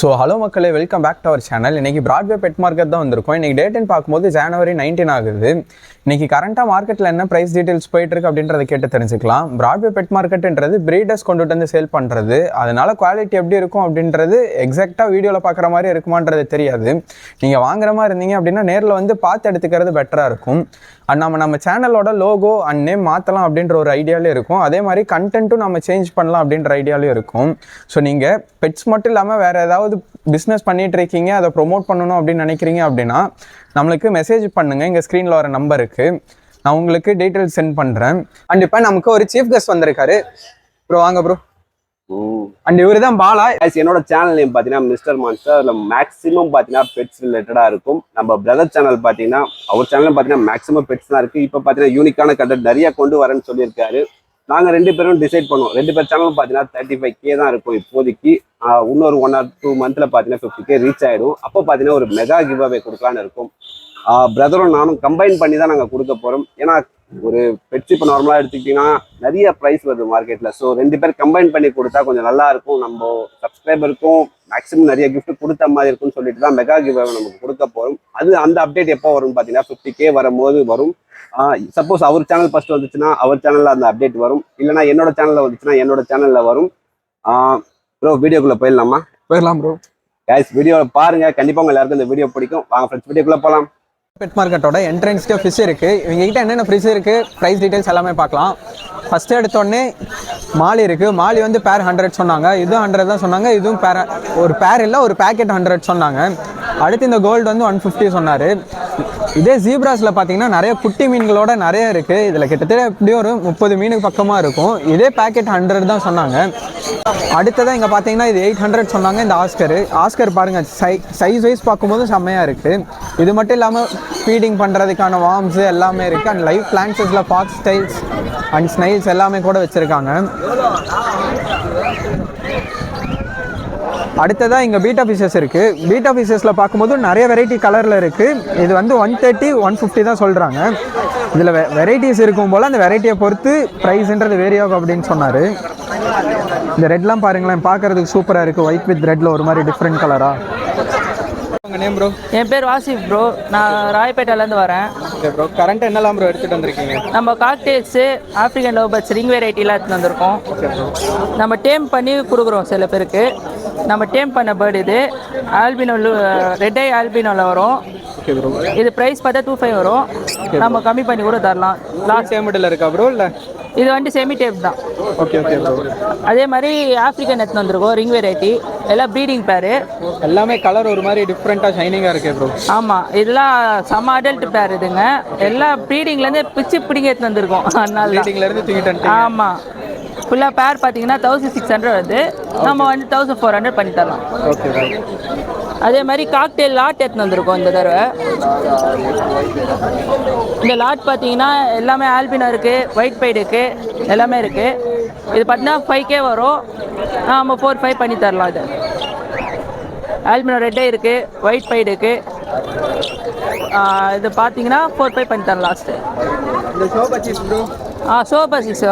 So hello மக்களே, welcome back to our channel. இன்றைக்கி Broadway pet market தான் வந்திருக்கோம். இன்றைக்கி டேட்டுன்னு பார்க்கும்போது ஜனவரி 19 ஆகுது. இன்றைக்கி கரண்ட்டாக மார்க்கெட்டில் என்ன ப்ரைஸ் டீட்டெயில்ஸ் போயிட்டுருக்கு அப்படின்றத கேட்டு தெரிஞ்சுக்கலாம். பிராட்வே பெட் மார்க்கெட்டுன்றது பிரீடர்ஸ் கொண்டுட்டு வந்து சேல் பண்ணுறது, அதனால் குவாலிட்டி எப்படி இருக்கும் அப்படின்றது எக்ஸாக்டாக வீடியோவில் பார்க்குற மாதிரி இருக்குமான்றது தெரியாது. நீங்கள் வாங்குற மாதிரி இருந்தீங்க அப்படின்னா நேரில் வந்து பார்த்து எடுத்துக்கிறது பெட்டராக இருக்கும். அண்ட் நம்ம சேனலோட லோகோ அண்ட் நேம் மாற்றலாம் அப்படின்ற ஒரு ஐடியாலே இருக்கும். அதே மாதிரி கண்டென்ட்டும் நம்ம சேஞ்ச் பண்ணலாம் அப்படின்ற ஐடியாலையும் இருக்கும். ஸோ நீங்கள் பெட்ஸ் மட்டும் இல்லாமல் வேறு ஏதாவது பிஸ்னஸ் பண்ணிகிட்டு இருக்கீங்க, அதை ப்ரொமோட் பண்ணணும் அப்படின்னு நினைக்கிறீங்க அப்படின்னா நம்மளுக்கு மெசேஜ் பண்ணுங்கள். இங்கே ஸ்க்ரீனில் வர நம்பருக்கு நான் உங்களுக்கு டீட்டெயில்ஸ் சென்ட் பண்ணுறேன். அண்ட் இப்போ நமக்கு ஒரு சீஃப் கெஸ்ட் வந்திருக்காரு. ப்ரோ வாங்க ப்ரோ. அண்ட் இவரு தான் பாலா. என்னோட சேனல் நேம் பார்த்தீங்கன்னா மிஸ்டர் மான்ஸ்டர். அதில் மேக்ஸிமம் பார்த்தீங்கன்னா பெட்ஸ் ரிலேட்டடாக இருக்கும். நம்ம பிரதர் சேனல் பார்த்தீங்கன்னா அவர் சேனல் பார்த்தீங்கன்னா மேக்ஸிமம் பெட்ஸ் தான் இருக்குது. இப்போ பார்த்தீங்கன்னா யூனிக்கான கண்டென்ட் நிறைய கொண்டு வரேன்னு சொல்லியிருக்காரு. நாங்கள் 2 பேரும் டிசைட் பண்ணுவோம். 2 பேர் சேனலும் பார்த்தீங்கன்னா 35K தான் இருக்கும் இப்போதைக்கு. இன்னொரு 1 or 2 மந்த்தில் பார்த்தீங்கன்னா 50K ரீச் ஆகிடும். அப்போ பார்த்தீங்கன்னா ஒரு மெகா கிவ் அவே கொடுக்கலான்னு இருக்கும். பிரதரும் நானும் கம்பைன் பண்ணி தான் நாங்கள் கொடுக்க போகிறோம். ஏன்னா ஒரு பெட்ஸ் இப்போ நார்மலாக எடுத்துக்கிட்டிங்கன்னா நிறைய ப்ரைஸ் வருது மார்க்கெட்டில். ஸோ 2 பேர் கம்பைன் பண்ணி கொடுத்தா கொஞ்சம் நல்லா இருக்கும். நம்ம சப்ஸ்கிரைபருக்கும் மேக்ஸிமம் நிறைய கிஃப்ட் கொடுத்த மாதிரி இருக்கும்னு சொல்லிட்டு தான் மெகா கிவ் அவே நமக்கு கொடுக்க போகிறோம். அந்த அப்டேட் எப்போ வரும்னு பார்த்தீங்கன்னா 50K வரும்போது வரும். சப்போஸ் அவர் சேனல் ஃபர்ஸ்ட் வந்துச்சுன்னா அவர் சேனலில் அந்த அப்டேட் வரும். இல்லைனா என்னோட சேனலில் வந்துச்சுன்னா என்னோட சேனலில் வரும். ப்ரோ வீடியோக்குள்ளே போயிடலாம் ப்ரோ. கைஸ் வீடியோவில் பாருங்கள், கண்டிப்பாக உங்கள் எல்லாருக்கும் இந்த வீடியோ பிடிக்கும். வாங்க ஃப்ரெண்ட்ஸ் வீடியோக்குள்ளே போகலாம். பெட் மார்க்கெட்டோட என்ட்ரன்ஸ்க்கு ஃபிஷ் இருக்குது. இவங்ககிட்ட என்னென்ன ஃபிஷ் இருக்குது, ப்ரைஸ் டீட்டெயில்ஸ் எல்லாமே பார்க்கலாம். ஃபஸ்ட்டு எடுத்தோடனே மாலி இருக்குது. மாலி வந்து பேர் 100 சொன்னாங்க. இதுவும் 100 தான் சொன்னாங்க. இதுவும் ஒரு பேர் இல்லை, ஒரு பேக்கெட் 100 சொன்னாங்க. அடுத்து இந்த கோல்டு வந்து 150 சொன்னார். இதே ஜீப்ராஸில் பார்த்தீங்கன்னா நிறைய குட்டி மீன்களோட நிறைய இருக்குது. இதில் கிட்டத்தட்ட எப்படியும் ஒரு 30 மீனுக்கு பக்கமாக இருக்கும். இதே பேக்கெட் 100 தான் சொன்னாங்க. அடுத்ததான் இங்கே பார்த்தீங்கன்னா இது 800 சொன்னாங்க. இந்த ஆஸ்கர் பாருங்கள், சைஸ் வைஸ் பார்க்கும்போது செம்மையாக இருக்குது. இது மட்டும் இல்லாமல் ஃபீடிங் பண்ணுறதுக்கான வார்ம்ஸு எல்லாமே இருக்குது. அண்ட் லைவ் பிளான்ஸஸில் ஃபாக்ஸ் ஸ்டைல்ஸ் அண்ட் ஸ்னைல்ஸ் எல்லாமே கூட வச்சுருக்காங்க. அடுத்ததாக இங்கே பீட்டா ஃபிஷஸ் இருக்குது. பீட்டா ஃபிஷஸில் பார்க்கும்போது நிறைய வெரைட்டி கலரில் இருக்குது. இது வந்து 130, 150 தான் சொல்கிறாங்க. இதில் வெரைட்டிஸ் இருக்கும் போல் அந்த வெரைட்டியை பொறுத்து ப்ரைஸுன்றது வேரி ஆகும் அப்படின்னு சொன்னார். இந்த ரெட்லாம் பாருங்களேன், பார்க்குறதுக்கு சூப்பராக இருக்குது. ஒயிட் வித் ரெட்டில் ஒரு மாதிரி டிஃப்ரெண்ட் கலராக. உங்கள் நேம் ப்ரோ? என் பேர் வாசிப் ப்ரோ. நான் ராயப்பேட்டையிலேருந்து வரேன். Okay bro. கரண்ட் என்னெல்லாம் ப்ரோ எடுத்துகிட்டு வந்திருக்கீங்க? நம்ம காக்டெயில்ஸு, ஆஃப்ரிக்கன் லவ் பேர்ட்ஸ், ரிங் வெரைட்டிலாம் எடுத்துகிட்டு வந்திருக்கோம். Okay bro. நம்ம டேம் பண்ணி கொடுக்குறோம் சில பேருக்கு. நம்ம டேம் பண்ண பேர்டு இது ஆல்பினோ, ரெட் ஐ ஆல்பினோவில் வரும். Okay bro. இது ப்ரைஸ் பார்த்தா 25 வரும். நம்ம கம்மி பண்ணி கூட தரலாம். லாஸ்ட் டேமில் இருக்கா ப்ரோ? இல்லை இது வந்து செமி டேப் தான். Okay okay bro. அதே மாதிரி ஆஃப்ரிக்கன் எடுத்து வந்திருக்கோம், ரிங் வெரைட்டி. எல்லாம் ப்ரீடிங் பேரு. எல்லாமே கலர் ஒரு மாதிரி டிஃப்ரெண்ட்டாக ஷைனிங்காக இருக்கே ப்ரோ. ஆமாம், இதெல்லாம் செம்ம அடல்ட் பேர் இதுங்க. எல்லாம் ப்ரீடிங்லேருந்து பிடிங்க எடுத்து வந்திருக்கோம். அதனால ப்ரீடிங்லேருந்து தூக்கிட்டு. ஆமாம், ஃபுல்லாக பேர் பார்த்தீங்கன்னா 1600 வருது. நம்ம வந்து 1400 பண்ணி தரலாம். ஓகே. அதே மாதிரி காக்டெயில் லாட் எடுத்துன்னு வந்திருக்கோம் இந்த தடவை. இந்த லாட் பார்த்தீங்கன்னா எல்லாமே ஆல்பினோ இருக்குது, ஒயிட் பைடு இருக்குது, எல்லாமே இருக்குது. இது பார்த்தீங்கன்னா 5K வரும். நம்ம 4-5 பண்ணி தரலாம். இது ஆல்பினோ ரெட்டே இருக்குது, ஒயிட் பைடு இருக்குது. இது பார்த்தீங்கன்னா 4-5 பண்ணி தரலாம் லாஸ்ட்டு. சோபசிஸ்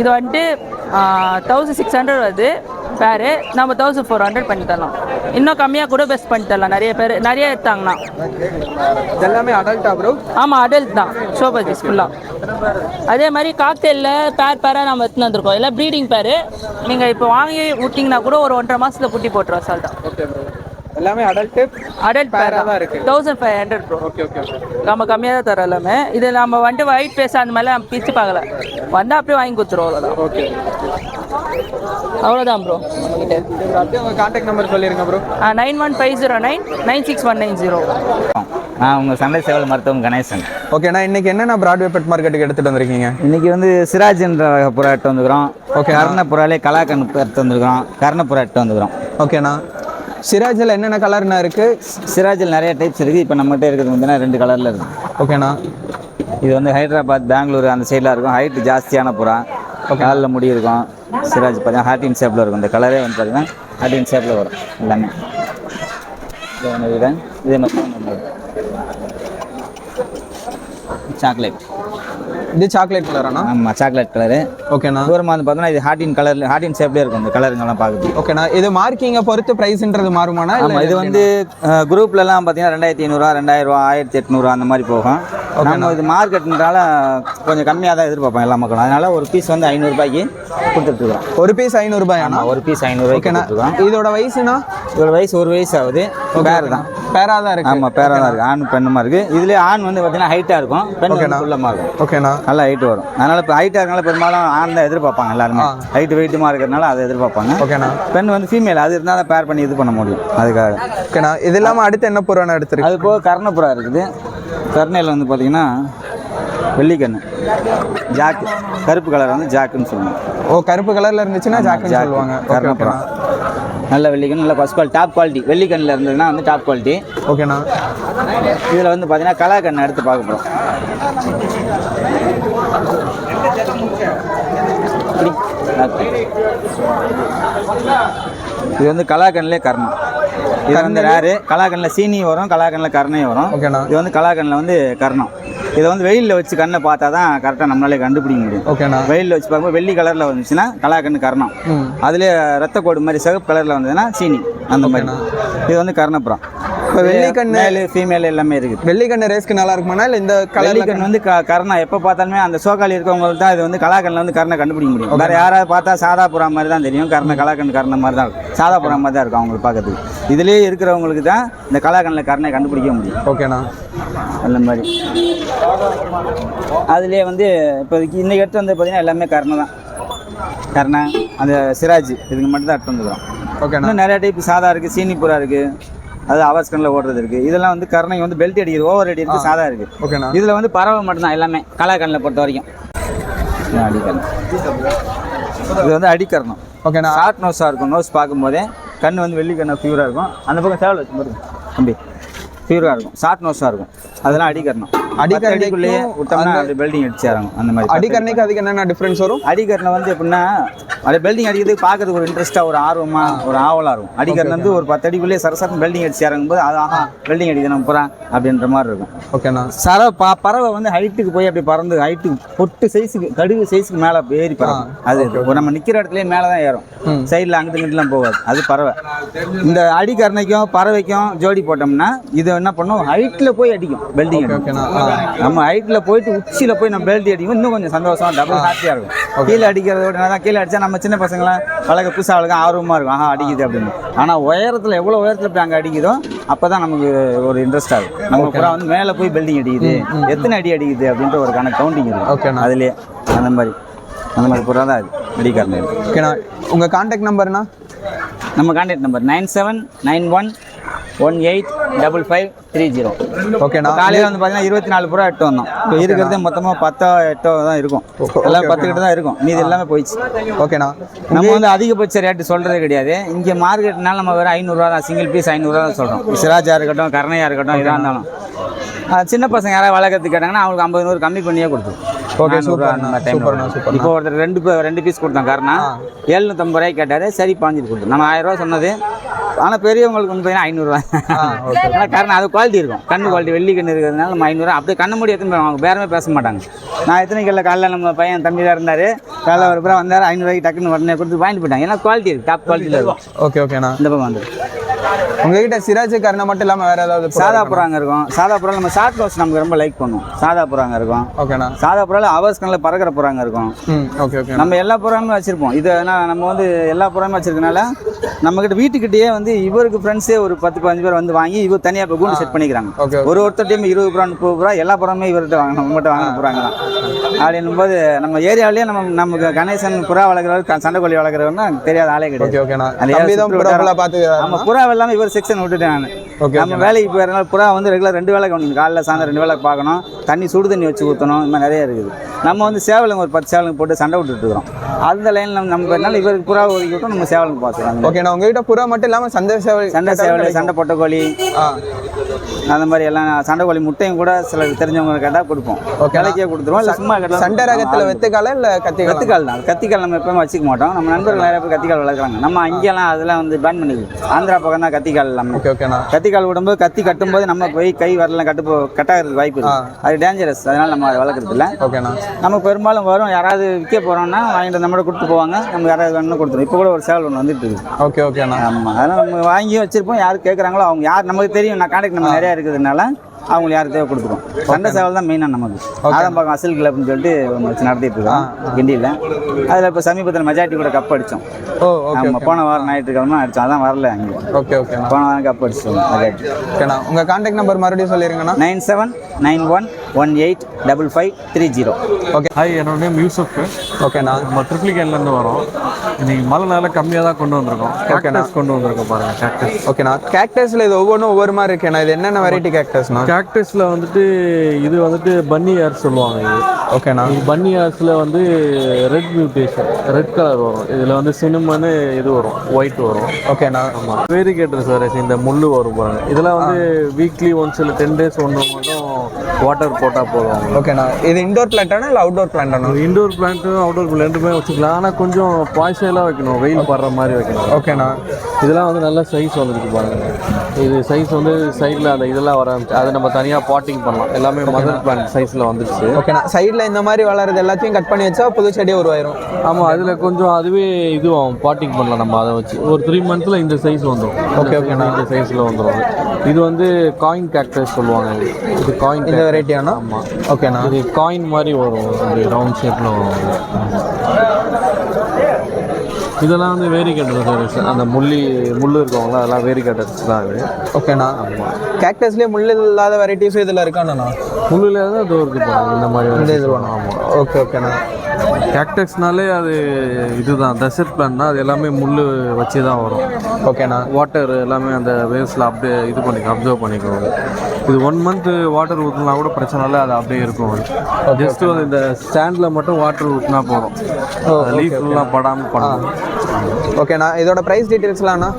இது வந்துட்டு 1600 வருது பேரு. நம்ம 1400 பண்ணி தரலாம். இன்னும் கம்மியாக கூட பெஸ்ட் பண்ணி தரலாம். நிறைய பேர் நிறைய எடுத்தாங்கன்னா. எல்லாமே அடல்ட்டா ப்ரோ? ஆமாம், அடல்ட் தான் ஷோபசிஸ் ஃபுல்லாக. அதே மாதிரி காக்டெயிலில் பேராக நம்ம எடுத்துன்னு வந்திருக்கோம். எல்லாம் ப்ரீடிங் பேர். நீங்கள் இப்போ வாங்கி விட்டிங்கன்னா கூட ஒரு 1.5 மாதத்தில் குட்டி போட்டுருவோம் சால்ட்டா. Okay bro. எல்லாமே அடல்ட் பேராக தான் இருக்குது. 1500 ப்ரோ. Okay okay. நம்ம கம்மியாக தான் தரோம் எல்லாமே. இது நம்ம வந்துட்டு ஒயிட் ஃபேஸ் அந்த மாதிரிலாம் நம்ம பிரித்து பார்க்கல, வந்தால் அப்படியே வாங்கி கொடுத்துருவோம். அவ்வளோதான். ஓகே, அவ்வளோதான் ப்ரோ. அப்படியே உங்கள் கான்டாக்ட் நம்பர் சொல்லிடுங்க ப்ரோ. 9150996190. உங்கள் சண்டை சேவல் மருத்துவம் கணேசன். ஓகேண்ணா, இன்றைக்கி என்னென்ன பிராட்வே பெட் மார்க்கெட்டுக்கு எடுத்துகிட்டு வந்திருக்கீங்க? இன்றைக்கி வந்து சிராஜ்ன்ற புறா எடுத்து வந்துக்கிறோம். ஓகே. கர்ணப்புறாலே கலாக்கண் எடுத்து வந்துருக்கிறோம். கர்ணப்புறா எடுத்து வந்துக்கிறோம். ஓகேண்ணா. சிராஜில் என்னென்ன கலர்னா இருக்குது? சிராஜில் நிறைய டைப்ஸ் இருக்குது. இப்போ நம்மகிட்ட இருக்கிறது வந்து 2 கலரில் இருக்குது. ஓகேண்ணா. இது வந்து ஹைதராபாத், பெங்களூர் அந்த சைடில் இருக்கும். ஹைட் ஜாஸ்தியான புறா, காலில் முடி இருக்கும். சிராஜ் பார்த்தீங்கன்னா ஹார்டின் ஷேப்பில் இருக்கும். இந்த கலரே வந்து பார்த்தீங்கன்னா ஹார்டின் ஷேப்பில் வரும் எல்லாமே. இதே மாதிரி சாக்லேட். இது சாக்லேட் கலராண்ணா? ஆமாம், சாக்லேட் கலரு. ஓகேண்ணா. தூரமாக வந்து பார்த்தோன்னா இது ஹார்டின் கலரில் ஹார்டின் ஷேப்லேயே இருக்கும் இந்த கலருங்கெல்லாம் பார்க்குது. ஓகேண்ணா. இது மார்க்கிங்கை பொறுத்து ப்ரைஸ்ன்றது மாறுமாண்ணா? ஆமாம், இது வந்து குரூப்லலாம் பார்த்தீங்கன்னா 2500, 2000, 1800 அந்த மாதிரி போகும். நம்ம இது மார்க்கெட்டுனால கொஞ்சம் கம்மியாக தான் எதிர்பார்ப்போம் எல்லா மக்களும். அதனால ஒரு பீஸ் வந்து 500 ரூபாய்க்கு கொடுத்துட்ருக்கோம். ஒரு பீஸ் 500 ரூபாயாண்ணா? ஒரு பீஸ் 500 ரூபாய்க்கு கொடுத்துருக்கோம். இதோட வயசுனா? இதோட வயசு 1 வயசு ஆகுது. பேர் தான். பேராக தான் இருக்குது? ஆமாம், பேராக தான் இருக்குது. ஆண் பெண்ணுமா இருக்குது. இதுலேயே ஆண் வந்து பார்த்தீங்கன்னா ஹைட்டாக இருக்கும், பெண் குள்ளமாக இருக்கும். ஓகேண்ணா. நல்லா ஹைட் வரும். அதனால் இப்போ ஹைட்டாக இருக்கனால பெரும்பாலும் ஆண் தான் எதிர்பார்ப்பாங்க எல்லாருமே. ஹைட்டு வெயிட்டுமா இருக்கிறதுனால அதை எதிர்பார்ப்பாங்க. ஓகேண்ணா. பெண் வந்து ஃபீமேல், அது இருந்தால் தான் பேர் பண்ணி இது பண்ண முடியும் அதுக்காக. ஓகேண்ணா. இது இல்லாமல் அடுத்து என்ன புறாண்ணா எடுத்துருக்கு? அது போக கர்ணப்புறா இருக்குது. கர்ணையில் வந்து பார்த்தீங்கன்னா வெள்ளிக்கண்ணு, ஜாக்கு, கருப்பு கலர் வந்து ஜாக்குன்னு சொல்லுவாங்க. ஓ, கருப்பு கலரில் இருந்துச்சுன்னா ஜாக்குன்னு சொல்லுவாங்க. கர்ணப்புறா நல்ல வெள்ளிக்கண், நல்ல ஃபஸ்ட் குவாலிட்டி, டாப் குவாலிட்டி. வெள்ளிக்கண்ணில் இருந்ததுன்னா வந்து டாப் குவாலிட்டி. ஓகேண்ணா. இதில் வந்து பார்த்தீங்கன்னா கலாக்கண்ணை எடுத்து பார்க்க போகிறோம். இது வந்து கலாக்கண்ணிலே கர்ணம். இது வந்து ரேரு. கலாக்கண்ணில் சீனி வரும், கலாக்கண்ணில் கர்ணையும் வரும். ஓகேண்ணா. இது வந்து கலாக்கண்ணில் வந்து கர்ணம். இதை வந்து வெயிலில் வச்சு கண்ணை பார்த்தா தான் கரெக்டாக நம்மளாலே கண்டுபிடிக்க முடியும். ஓகேண்ணா. வெயிலில் வச்சு பார்க்கும்போது வெள்ளி கலரில் வந்துச்சுன்னா கலாக்கண்ணு கர்ணம். அதுலேயே ரத்த கோடு மாதிரி சிவப்பு கலரில் வந்ததுன்னா சீனி அந்த மாதிரி. இது வந்து கர்ணப்புறம். இப்போ வெள்ளிக்கண்ணு மேலு ஃபீமேல் எல்லாமே இருக்குது. வெள்ளிக்கண்ணு ரேஸ்க்கு நல்லா இருக்குமாண்ணா இல்லை இந்த வெள்ளிக்கண் வந்து கர்ணா எப்போ பார்த்தாலுமே அந்த சோக்காளி இருக்கவங்களுக்கு தான் இது வந்து கலாக்கண்ணில் வந்து கர்ணை கண்டுபிடிக்க முடியும். வேறு யாராவது பார்த்தா சாதா புறா மாதிரி தான் தெரியும். கர்ணை கலாக்கண் கர்ணை மாதிரி தான் இருக்கும், சாதா புறா மாதிரி தான் இருக்கும் அவங்களுக்கு பார்க்கறதுக்கு. இதுலேயே இருக்கிறவங்களுக்கு தான் இந்த கலாக்கண்ணில் கர்ணை கண்டுபிடிக்க முடியும். ஓகேண்ணா. அந்த மாதிரி அதுலேயே வந்து இப்போதைக்கு இன்றைக்கி எடுத்து வந்து பார்த்தீங்கன்னா எல்லாமே கர்ணை தான். கர்ணை, அந்த சிராஜ், இதுக்கு மட்டும் தான் எடுத்து வந்துக்கிறோம். ஓகேண்ணா. இன்னும் நிறையா டைப் சாதா இருக்குது, சீனி புறா இருக்குது, அது அவர்ஸ் கண்ணில் ஓடுறது இருக்குது. இதெல்லாம் வந்து கர்ணை வந்து பெல்ட் அடிக்கிறது, ஓவர் அடி இருக்குது, சாதா இருக்குது. ஓகேண்ணா. இதில் வந்து பறவை மட்டும்தான் எல்லாமே கலாக்கண்ணில் பொறுத்த வரைக்கும். அடிக்கணும், இது வந்து அடிக்கறணும். ஓகேண்ணா. ஷார்ட் நோஸாக இருக்கும். நோஸ் பார்க்கும்போதே கண் வந்து வெள்ளி கண்ணை ப்யூராக இருக்கும். அந்த பக்கம் சேவல் வச்சு பாருங்க தம்பி, ப்யூராக இருக்கும், ஷார்ட் நோஸாக இருக்கும். அதெல்லாம் அடிக்கறணும். அடிக்கரணைக்குள்ளேயே விட்டோம்னா அப்படி பெல்டிங் அடிச்சு இறங்கும். அந்த மாதிரி அடிக்கரணைக்கு அதுக்கு என்னென்ன டிஃப்ரென்ஸ் வரும்? அடிக்கரணை வந்து எப்படின்னா அது பெல்டிங் அடிக்கிறதுக்கு பார்க்கறதுக்கு ஒரு இன்ட்ரெஸ்ட்டாக, ஒரு ஆர்வமாக, ஒரு ஆவலாக இருக்கும். அடிக்கரணை வந்து ஒரு 10 அடிக்குள்ளேயே சரசரம் பெல்டிங் அடிச்சு இறங்கும்போது அது ஆஹா பெல்டிங் அடிக்கணும் புறா அப்படின்ற மாதிரி இருக்கும். ஓகேண்ணா. பறவை வந்து ஹைட்டுக்கு போய் அப்படி பறந்து ஹைட்டுக்கு பொட்டு சைஸுக்கு, கடுகு சைஸுக்கு மேலே ஏறி பறக்கும். அது நம்ம நிற்கிற இடத்துலேயே மேலே தான் ஏறும், சைடில் அங்கிட்டு இங்கிட்டுலாம் போகாது. அது பறவை. இந்த அடிக்கரணைக்கும் பறவைக்கும் ஜோடி போட்டோம்னா இது என்ன பண்ணும், ஹைட்டில் போய் அடிக்கும் பெல்டிங். நம்ம ஹைட்டில் போயிட்டு உச்சியில் போய் நம்ம பெல்ட் அடிக்கும், இன்னும் கொஞ்சம் சந்தோஷமா டபுள் ஹாப்பியாக இருக்கும். கீழே அடிக்கிறத விட தான் கீழே அடித்தா நம்ம சின்ன பசங்களாம் பழக புதுசாக அவளுக்கு ஆர்வமாக இருக்கும், ஆஹா அடிக்குது அப்படின்னு. ஆனால் உயரத்தில் எவ்வளோ உயரத்தில் போய் அங்கே அடிக்குதோ அப்போ தான் நமக்கு ஒரு இன்ட்ரெஸ்ட் ஆகும். நம்ம பூரா வந்து மேலே போய் பெல்டிங் அடிக்குது, எத்தனை அடி அடிக்குது அப்படின்ற ஒரு கவுண்டிங் இருக்கும் அதுலேயே. அந்த மாதிரி பூரா தான் அது அடிக்காரங்க. ஓகேண்ணா. உங்கள் கான்டாக்ட் நம்பர்னா? நம்ம கான்டாக்ட் நம்பர் 9791185530. ஓகேண்ணா. காலையில் வந்து பார்த்தீங்கன்னா 24 புறா எட்டு வந்தோம். இப்போ இருக்கிறதே மொத்தமாக 10 8 தான் இருக்கும். எல்லாம் 10 கிட்ட தான் இருக்கும், மீதி எல்லாமே போயிடுச்சு. ஓகேண்ணா. நம்ம வந்து அதிகபட்ச ரேட்டு சொல்கிறதே கிடையாது. இங்கே மார்க்கெட்னால நம்ம வேறு 500 தான், சிங்கிள் பீஸ் 500 தான் சொல்கிறோம். சிராஜாக இருக்கட்டும், கர்ணையாக இருக்கட்டும், இதாக இருந்தாலும் சின்ன பசங்க யாராவது வளர்க்கறதுக்கு கேட்டாங்கன்னா அவங்களுக்கு 50 100 கம்மி பண்ணியே கொடுத்துரும். Okay, super. இப்போ ஒருத்தர் 2 பீஸ் கொடுத்தோம் கர்ணா, 750 ரூபாய்க்கு கேட்டார், சரி பாஞ்சிட்டு கொடுத்தோம். நம்ம 1000 ரூபா சொன்னது, ஆனால் பெரியவங்களுக்கு வந்து பார்த்தீங்கன்னா 500 ரூபா. ஆனால் கர்ணா அது குவாலிட்டி இருக்கும், கண்ணு குவாலிட்டி, வெள்ளி கண்ணு இருக்கிறதுனால நம்ம 500 ரூபா அப்படியே கண்ணு மூடி எடுத்துன்னு அவங்க பேரமே பேச மாட்டாங்க. நான் எத்தனை கிலோ காலைல நம்ம பையன் தம்பி தான் இருந்தார், காலைல ஒரு பூரா வந்தார், 500 ரூபாய்க்கு டக்குன்னு உடனே கொடுத்து வாங்கிட்டு போயிட்டாங்க. ஏன்னா குவாலிட்டி இருக்குது, டாப் குவாலிட்டியில் இருக்கும். ஓகே ஓகேண்ணா. இந்த பக்கம் வந்து உங்ககிட்ட சிராஜ் கர்ணை மட்டும் இல்லாமல் வேறு ஏதாவது? சாதா புறாங்க இருக்கும். சாதா புறா நம்ம ஷார்ட் நோஸ் நமக்கு ரொம்ப லைக் பண்ணுவோம். சாதா புறாங்க இருக்கும். ஓகேண்ணா. சாதா புறால அவர்ஸ் கண்ணில் பறக்கிற புறாங்க இருக்கும். Okay okay. நம்ம எல்லா புறாமே வச்சுருப்போம். இது நம்ம வந்து எல்லா புறாமே வச்சிருக்கனால நம்மக்கிட்ட வீட்டுக்கிட்டே வந்து இவருக்கு ஃப்ரெண்ட்ஸே ஒரு 10-15 பேர் வந்து வாங்கி இவர் தனியாக இப்போ கூண்டு செட் பண்ணிக்கிறாங்க. ஒருத்தர் டைம் 20 புறா 30 புறா எல்லா புறாமே இவர்கிட்ட வாங்க, நம்ம மட்டும் வாங்கின புறாங்க தான். அப்படின்னும்போது நம்ம ஏரியாவிலேயே நமக்கு கணேசன் புறா வளர்க்குறவர், சண்டைக்கோழி வளர்க்குறவர்னா தெரியாத ஆளே கிடையாது. நம்ம புறா எல்லாமே இவர் செக்ஷன் விட்டுட்டேன் நான். நம்ம வேலைக்கு போகிறதுனால புறா வந்து ரெகுலர் 2 வேளை கவனிக்கணும், காலைல சாயந்தரம் 2 வேளை பார்க்கணும், தண்ணி சுடு தண்ணி வச்சு ஊற்றணும், இந்த மாதிரி நிறைய இருக்குது. நம்ம வந்து சேவலுங்க ஒரு 10 சேவலுங்க போட்டு சண்டை விட்டுட்டு இருக்கிறோம். அந்த லைனில் நம்ம போயிருந்தாலும் இவருக்கு புறா ஒதுக்கி விட்டோம், நம்ம சேவலுங்க பார்த்துக்கலாம். ஓகேண்ணா. உங்ககிட்ட புறா மட்டும் இல்லாமல் சண்டை சேவல், சண்டை பொட்டைக்கோழி, அந்த மாதிரி எல்லாம் சண்டைக்கோழி முட்டையும் கூட சில தெரிஞ்சவங்க கேட்டால் கொடுப்போம். விலைக்கே கொடுத்துருவோம், இல்லை சும்மா கேட்டால். சண்டை ரகத்தில் வெத்துக்கால இல்லை கத்திக்கால் தான்? கத்திக்கால் நம்ம எப்பவுமே வச்சுக்க மாட்டோம். நம்ம நண்பர்கள் நிறைய பேர் கத்திக்கால் வளர்க்குறாங்க. நம்ம அங்கேயெல்லாம் அதெல்லாம் வந்து பேன் பண்ணிக்கலாம். ஆந்திரா பக்கம் தான் கத்திக்கால் எல்லாமே. ஓகேண்ணா. கத்திக்கால் கால் விடும்போது கத்தி கட்டும்போது நம்ம போய் கை வரலாம் கட்டாகிறதுக்கு வாய்ப்பு இருக்கு. அது டேஞ்சரஸ், அதனால நம்ம அதை வளர்க்குறது இல்லை. ஓகேண்ணா. நம்ம பெரும்பாலும் வரும், யாராவது விற்க போகிறோம்னா வாங்கிட்டு நம்மளோட கொடுத்து போவாங்க, நம்ம யாராவது வேணும்னு கொடுத்துருவோம். இப்போ கூட ஒரு சேவல் ஒன்று வந்துட்டு இருக்கு. ஓகே ஓகேண்ணா. ஆமாம், அதனால் நம்ம வாங்கியும் வச்சிருப்போம். யார் கேட்குறாங்களோ அவங்க யார் நமக்கு தெரியும், நான் கான்டாக்ட் நம்ம நிறையா இருக்கிறதுனால அவங்களுக்கு யாருக்கு தேவை கொடுத்துருவோம். சண்டை சேவல் தான் மெயினாக நமக்கு. ஆதம்பாக்கம் அசல் கிளப்னு சொல்லிட்டு ஒன்று வச்சு நடத்திட்டு இருக்கோம் கிண்டியில். அதில் இப்போ சமீபத்தில் மெஜாரிட்டி கூட கப் அடித்தோம். நம்ம போன வாரம் ஞாயிற்றுக்கிழமை அடித்தோம், அதான் வரல அங்கே. Okay okay. போன வாரம் கப் அடிச்சோம் மெஜாரிட்டி. ஓகேண்ணா. உங்கள் கான்டாக்ட் நம்பர் மறுபடியும் சொல்லிடுங்கண்ணா. 9791185530. ஓகே. ஹாய், என்னோட நேம் யூசுஃப். ஓகேண்ணா. நம்ம ட்ரிப்ளிகேன்லேருந்து வரோம். இன்னைக்கு மழை நாள கம்மியாக தான் கொண்டு வந்திருக்கோம். கேக்டஸ் கொண்டு வந்திருக்கோம் பாருங்கள், கேக்டஸ். ஓகேண்ணா. கேக்டஸில் இது ஒவ்வொன்றும் ஒவ்வொரு மாதிரி இருக்கேண்ணா. இது என்னென்ன வெரைட்டி கேக்டஸ்ண்ணா? கேக்டஸில் வந்துட்டு இது வந்துட்டு பன்னி ஏர் சொல்லுவாங்க. இது ஓகேண்ணா. பன்னி ஏர்ஸில் வந்து ரெட் மியூட்டேஷன், ரெட் கலர் வரும். இதில் வந்து சினிமனு இது வரும், ஒயிட் வரும். ஓகேண்ணா. ஆமாம், வேரிகேட்டர்ஸ் வேறு இந்த முள் வரும் பாருங்கள். இதெல்லாம் வந்து வீக்லி ஒன்ஸ் இல்லை 10 days ஒன்று மட்டும் வாட்டர் போட்டால் போதும். ஓகேண்ணா. இது இண்டோர் பிளான்ட்டானா இல்லை அவுட்டோர் பிளான்ட்டானா? இண்டோர் பிளான்ட்டும் அவுட்டோர் பிளான்ட்டுமே வச்சுக்கலாம், ஆனால் கொஞ்சம் பாய்ச்சலாக வைக்கணும், வெயில் படுற மாதிரி வைக்கணும். ஓகேண்ணா. இதெல்லாம் வந்து நல்ல சைஸ் வந்துருக்கு பாருங்க. இது சைஸ் வந்து சைடில் அந்த இதெல்லாம் வர ஆரம்பிச்சு, அதை நம்ம தனியாக பாட்டிங் பண்ணலாம். எல்லாமே மதர் பிளான்ட் சைஸில் வந்துடுச்சு. ஓகேண்ணா. சைடில் இந்த மாதிரி வளருது எல்லாத்தையும் கட் பண்ணி வச்சா புது செடியே உருவாயிரும். ஆமாம், அதில் கொஞ்சம் அதுவே இதுவும் பாட்டிங் பண்ணலாம் நம்ம அதை வச்சு. ஒரு 3 monthsல இந்த சைஸ் வந்துடும். ஓகே ஓகேண்ணா. இந்த சைஸில் வந்துடும். இது வந்து காயின் கேக்டஸ் சொல்லுவாங்க. இது காயின் இந்த வெரைட்டியாண்ணா? ஆமாம். ஓகேண்ணா. இது காயின் மாதிரி வரும், அப்படி ரவுண்ட் ஷேப்பில் வரும். இதெல்லாம் வந்து வேரிகேட்டர்ஸ். அந்த முள் இருக்கவங்களா அதெல்லாம் வேரிகேட்டர்ஸ் தான் இது. ஓகேண்ணா. கேக்டஸ்லேயே முள் இல்லாத வெரைட்டிஸும் இதில் இருக்காண்ணா? முள் இல்லாத அது இருக்குது பாருங்க, இந்த மாதிரி இந்த இது வேணும். ஆமாம். ஓகே ஓகேண்ணா. கேக்டஸ்னாலே அது இதுதான், டெசர்ட் பிளான் தான். அது எல்லாமே முள் வச்சு தான் வரும். ஓகேண்ணா. வாட்டர் எல்லாமே அந்த வேவ்ஸில் அப்படியே இது பண்ணிக்கும், அப்சர்வ் பண்ணிக்குவோம். இது 1 month வாட்டர் ஊற்றினா கூட பிரச்சனை இல்லை, அது அப்படியே இருக்கும். ஜஸ்ட்டு வந்து இந்த ஸ்டாண்டில் மட்டும் வாட்டர் ஊற்றினா போதும், லீஃப்லாம் படாமல் பண்ணணும். ஓகேண்ணா. இதோட ப்ரைஸ் டீட்டெயில்ஸ்லாம்ண்ணா?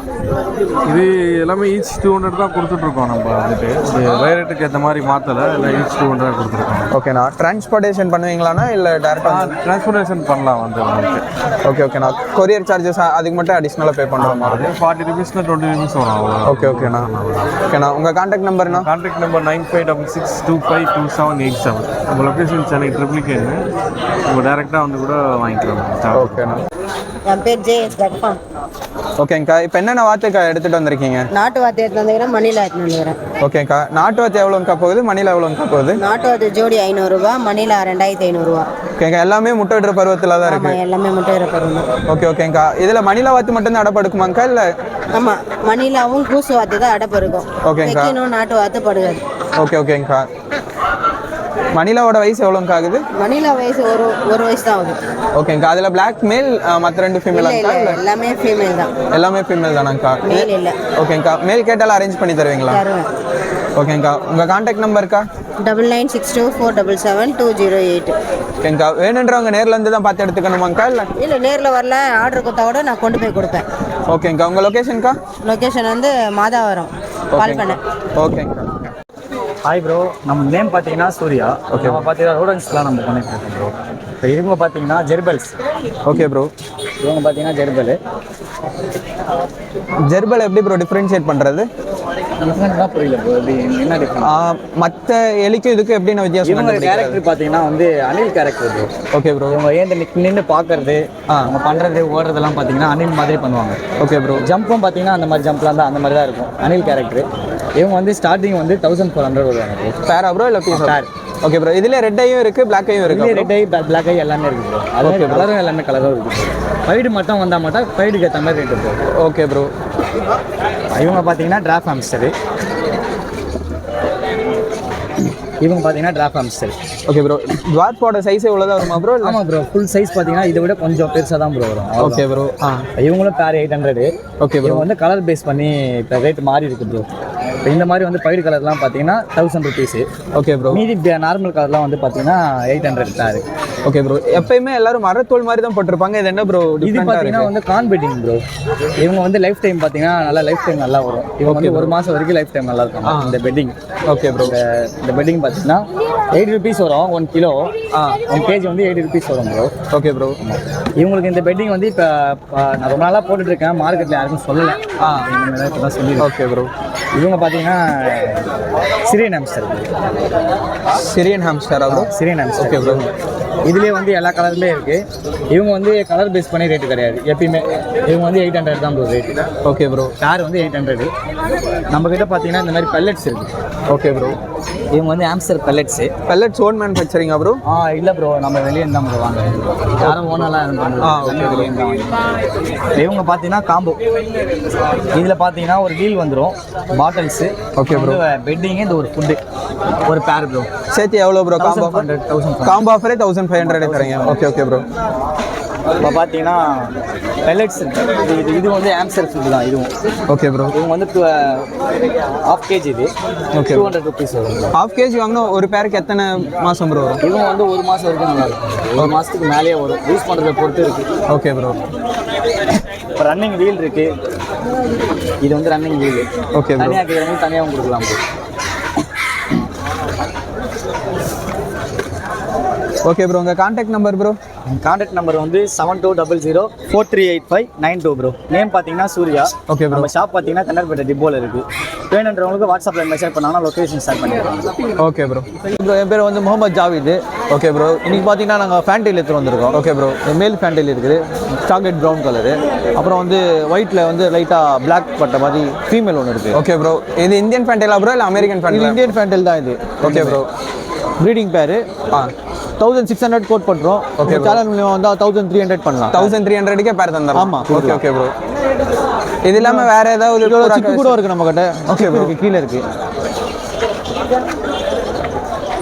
இது எல்லாமே ஈச் 200 தான் கொடுத்துட்ருக்கோம். நம்ம வந்துட்டு இது ரேட்டுக்கு ஏற்ற மாதிரி மாற்றலை, இல்லை ஈச் 200 கொடுத்துருக்கோம். ஓகேண்ணா. டிரான்ஸ்போர்ட்டேஷன் பண்ணுவீங்களாண்ணா இல்லை டேரெக்டாக? ட்ரான்ஸ்போர்ட்டேஷன் பண்ணலாம் வந்து உங்களுக்கு. ஓகே ஓகேண்ணா. கொரியர் சார்ஜஸ் அதுக்கு மட்டும் அடிஷ்னலாக பே பண்ணுற மாதிரி? 40 rupeesல 20 rupees வரும். ஓகே ஓகேண்ணா. ஓகேண்ணா. உங்கள் கான்டாக்ட் நம்பர்ண்ணா? Contact number 9566252787. நம்ம லொக்கேஷன் சென்னை ட்ரிப்ளிகேன். நம்ம டேரெக்டாக வந்து கூட வாங்கிக்கலாம். ஓகேண்ணா. என் பேர் ஜேஎஸ் கட்பான். ஓகேங்கக்கா. இப்போ என்னென்ன வாத்துக்கா எடுத்துகிட்டு வந்திருக்கீங்க? நாட்டு வாத்து எடுத்து வந்துக்கிறேன், மணிலா எடுத்து வந்துக்கிறேன். ஓகேங்கக்கா. நாட்டு வாத்து எவ்வளோங்கக்கா போகுது, மணிலா எவ்வளோங்கக்கா போகுது? நாட்டு வாத்து ஜோடி 500 ரூபா, மணிலா 2500 ஓகேங்கக்கா. எல்லாமே முட்டை விடுற பருவத்தில் தான் இருக்குது? எல்லாமே முட்டை இருப்போம். ஓகே ஓகேங்கக்கா. இதில் மணிலா வாத்து மட்டும்தான் அடப்படுக்குமாங்கக்கா இல்லை? ஆமாம், மணிலாவும் கூசு வாத்து தான் அடப்பு இருக்கும். ஓகேங்கக்கா. நாட்டு வாத்து படுகாது. ஓகே ஓகேங்கக்கா. மணிலாவோட வயசு எவ்வளோங்கக்கா ஆகுது? மணிலா வயசு ஒரு வயசு தான் ஆகுது. ஓகேங்கக்கா. அதில் பிளாக் மேல், மற்ற 2 ஃபீமேலாங்கக்கா? இல்லை எல்லாமே ஃபீமேல் தான். எல்லாமே ஃபீமேல் தானாங்கக்கா? மேல் இல்லை. ஓகேங்கக்கா. மேல் கேட்டாலும் அரேஞ்ச் பண்ணி தருவீங்களா? தருவேன். ஓகேங்கக்கா. உங்கள் கான்டாக்ட் நம்பருக்கா? 9962477208. ஓகேங்கக்கா. வேணுன்றவங்க நேரில் இருந்து தான் பார்த்து எடுத்துக்கணுமாங்கக்கா இல்லை? இல்லை, நேரில் வரல, ஆர்டர் கொடுத்தா கூட நான் கொண்டு போய் கொடுப்பேன். ஓகேங்கக்கா. உங்கள் லொக்கேஷன்க்கா? லொக்கேஷன் வந்து மாதாவரம், பால் பண்ணை. ஓகேங்கக்கா. ஹாய் ப்ரோ, நம்ம நேம் பார்த்தீங்கன்னா சூர்யா. ஓகே, நம்ம பார்த்தீங்கன்னா ரோடன்ஸ்லாம் நம்ம பண்ணிட்டு இருக்கோம் ப்ரோ. இப்போ இவங்க பார்த்தீங்கன்னா ஜெர்பல்ஸ். Okay bro. இவங்க பார்த்தீங்கன்னா ஜெர்பல். ஜெர்பல் எப்படி ப்ரோ டிஃப்ரென்ஷியேட் பண்ணுறது? டிஃப்ரெண்ட் தான் புரியல ப்ரோ, எப்படி என்ன டிஃப்ரெண்ட்? மற்ற எலிக்கும் இதுக்கும் எப்படின்னா வித்தியாசம்? இவங்க கேரக்டர் பார்த்தீங்கன்னா வந்து Anil character bro. Okay bro. இவங்க ஏன் நின்று பார்க்கறது, அவங்க பண்ணுறது ஓடுறதெல்லாம் பார்த்தீங்கன்னா அனில் மாதிரி பண்ணுவாங்க. Okay bro. ஜம்ப்பும் பார்த்தீங்கன்னா அந்த மாதிரி ஜம்ப்லாம் தான் அந்த மாதிரி தான் இருக்கும் அனில் கேரக்டர். இவங்க வந்து ஸ்டார்டிங் வந்து 1400 வருவாங்க ப்ரோ. பேரா ப்ரோ இல்லை பீஸ்? பேர். Okay bro. இதில் ரெட் ஐயும் இருக்குது, பிளாக் ஐயும் இருக்குது? ரெட் ஐ, பிளாக் ஐ எல்லாமே இருக்குது ப்ரோ. அது கலரும் எல்லாமே கலரும் இருக்குது. ஃபைடு மட்டும் வந்தால் மட்டும் ஃபைடுக்கு ஏற்ற மாதிரி ரேட்டு ப்ரோ. Okay bro. இவங்க பார்த்தீங்கன்னா டிராஃப் ஹாம்ஸ்டரு. இவங்க பார்த்தீங்கன்னா டிராஃப் ஹாம்ஸ்டர். Okay bro. டுவார்ஃபோட சைஸ் எவ்வளோதான் வருமா ப்ரோ? ஆமாம் ப்ரோ, ஃபுல் சைஸ் பார்த்தீங்கன்னா இதை விட கொஞ்சம் பெருசாக தான் ப்ரோ வரும். Okay bro. இவங்களும் பேர் 800. Okay bro. இவங்க வந்து கலர் பேஸ் பண்ணி இப்போ ரேட் மாறி இருக்குது ப்ரோ. இப்போ இந்த மாதிரி வந்து பயிர் கலர்லாம் பார்த்தீங்கன்னா 1000 rupees. Okay bro. மீதி நார்மல் கலர்லாம் வந்து பார்த்தீங்கன்னா 800 பேர். Okay bro. எப்பயுமே எல்லாரும் மரத்தோல் மாதிரி தான் போட்டிருப்பாங்க. இது என்ன ப்ரோ இது டிஃபரெண்டா பார்த்தீங்கன்னா இருக்கு? வந்து கான் பெட்டிங் ப்ரோ. இவங்க வந்து லைஃப் டைம் பார்த்தீங்கன்னா லைஃப் டைம் நல்லா வரும். இவங்க வந்து 1 மாதம் வரைக்கும் லைஃப் டைம் நல்லா இருக்கும் இந்த பெட்டிங். Okay bro. இந்த பெட்டிங் பார்த்தீங்கன்னா 80 rupees வரும் 1 கிலோ. 1 kg வந்து 80 rupees வரும் ப்ரோ. Okay bro. இவங்களுக்கு இந்த பெட்டிங் வந்து இப்போ நான் ரொம்ப நாளாக போட்டுட்டு இருக்கேன். மார்க்கெட்டில் யாருக்கும் சொல்லலை. இப்போ தான் சொல்லி. Okay bro. இவங்க பார்த்தீங்கன்னா சிரியன் ஹாம்ஸ்டர். சிரியன் ஹாம்ஸ்டரா bro? Syrian hamster. Okay bro. இதுலேயே வந்து எல்லா கலர்லேயே இருக்குது. இவங்க வந்து கலர் பேஸ் பண்ணி ரேட்டு கிடையாது எப்பயுமே. இவங்க வந்து 800 தான் ப்ரோ ரேட்டு. Okay bro. கார் வந்து 800. நம்மக்கிட்ட பார்த்தீங்கன்னா இந்த மாதிரி பெல்லட்ஸ் இருக்குது. Okay bro. இவங்க வந்து ஆம்ஸ்டர் பெல்லட்ஸு. பெல்லட்ஸ் ஓன் மேனுஃபேக்சரிங்கா ப்ரோ? இல்லை ப்ரோ, நம்ம வெளியே இருந்தால் ப்ரோ வாங்க. யாரும் ஓனெல்லாம் இருந்தாங்க. வெளியே இருந்தால் இவங்க பார்த்தீங்கன்னா காம்போ. இதில் பார்த்தீங்கன்னா ஒரு டீல் வந்துடும். பாட்டில்ஸு. Okay bro. பெட்டிங்கு இந்த ஒரு ஃபுட்டு ஒரு பேர் ப்ரோ. சேர்த்து எவ்வளோ ப்ரோ காம்போ? 1500. காம்போ ஆஃபரே 1500 தரீங்க. Okay okay bro. இப்போ பார்த்தீங்கன்னா பெல்லட்ஸ் இது வந்து ஆம்ஸ்டர் ஃபுட்டு தான் இதுவும். Okay bro. இவங்க வந்து 1/2 kg இது. ஓகே. 200 rupees வரும். 1/2 kg வாங்கினா ஒரு பேருக்கு எத்தனை மாதம் ப்ரோ வரும்? இவங்க வந்து 1 மாதம் வரைக்கும் நல்லா இருக்கும். 1 மாதத்துக்கு மேலேயே வரும். யூஸ் பண்ணுறதை பொறுத்து இருக்குது. Okay bro. இப்போ ரன்னிங் வீல் இருக்குது. இது வந்து ரன்னிங் வீல். Okay bro. தனியாக கேட்குறவங்க தனியாகவும் கொடுக்கலாம் ப்ரோ. Okay bro. உங்கள் contact number bro? Contact number வந்து 7200438592 ப்ரோ. நேம் பார்த்தீங்கன்னா சூர்யா. Okay bro. நம்ம ஷாப் பார்த்தீங்கன்னா கண்ணர்பேட்டை டிப்போவில் இருக்குது. வேணுன்றவங்களுக்கு வாட்ஸ்அப்பில் மெசேஜ் பண்ணாங்கன்னா லொக்கேஷன் ஷேர் பண்ணிடுறோம். Okay bro. ப்ரோ என் பேர் வந்து முகமது ஜாவித். Okay bro. இன்னைக்கு பார்த்தீங்கன்னா நாங்கள் ஃபேன்டைல் எடுத்துகிட்டு வந்திருக்கோம். Okay bro. மேல் ஃபேன்டைல் இருக்குது, சாக்லேட் ப்ரௌன் கலரு. அப்புறம் வந்து ஒயிட்டில் வந்து லைட்டாக பிளாக் பட்ட மாதிரி ஃபீமேல் ஒன்று இருக்குது. Okay bro. இது இந்தியன் ஃபேன்டைலா ப்ரோ இல்லை அமெரிக்கன் இது ஃபேன்டைலா? இந்தியன் ஃபேன்டைல் தான் இது. Okay bro. ப்ரீடிங் பேரு. 1600 கோட் பண்ணுறோம். ஓகே. சேனல் மூலியமாக வந்தால் 1300 பண்ணலாம். 1300க்கே பேர் தந்துடும். ஆமாம். Okay okay bro. இது இல்லாமல் வேற ஏதாவது சிக்கு கூட இருக்குது நம்ம கிட்ட. Okay bro. கீழே இருக்குது.